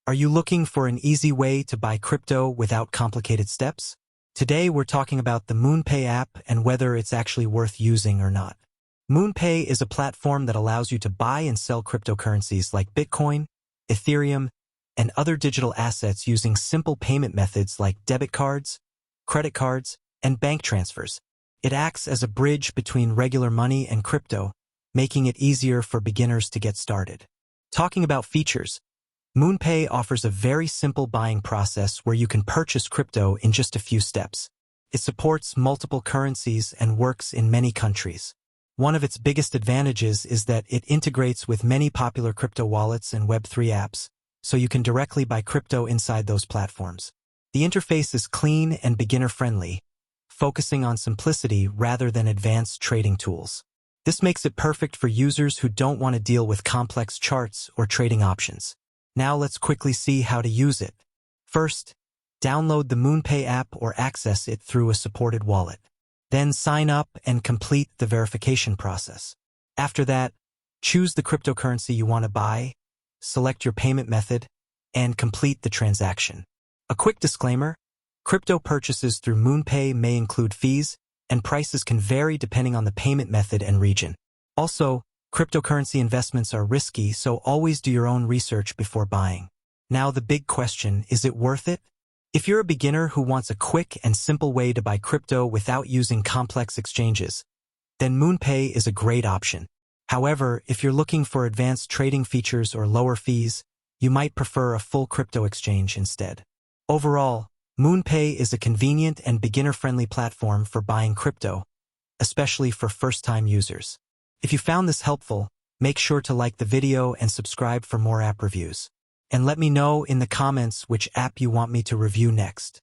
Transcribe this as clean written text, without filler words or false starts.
Are you looking for an easy way to buy crypto without complicated steps? Today we're talking about the MoonPay app and whether it's actually worth using or not. MoonPay is a platform that allows you to buy and sell cryptocurrencies like Bitcoin, Ethereum, and other digital assets using simple payment methods like debit cards, credit cards, and bank transfers. It acts as a bridge between regular money and crypto, making it easier for beginners to get started. Talking about features, MoonPay offers a very simple buying process where you can purchase crypto in just a few steps. It supports multiple currencies and works in many countries. One of its biggest advantages is that it integrates with many popular crypto wallets and Web3 apps, so you can directly buy crypto inside those platforms. The interface is clean and beginner-friendly, focusing on simplicity rather than advanced trading tools. This makes it perfect for users who don't want to deal with complex charts or trading options. Now let's quickly see how to use it. First, download the MoonPay app or access it through a supported wallet. Then sign up and complete the verification process. After that, choose the cryptocurrency you want to buy, select your payment method, and complete the transaction. A quick disclaimer, crypto purchases through MoonPay may include fees, and prices can vary depending on the payment method and region. Also, cryptocurrency investments are risky, so always do your own research before buying. Now the big question, is it worth it? If you're a beginner who wants a quick and simple way to buy crypto without using complex exchanges, then MoonPay is a great option. However, if you're looking for advanced trading features or lower fees, you might prefer a full crypto exchange instead. Overall, MoonPay is a convenient and beginner-friendly platform for buying crypto, especially for first-time users. If you found this helpful, make sure to like the video and subscribe for more app reviews. And let me know in the comments which app you want me to review next.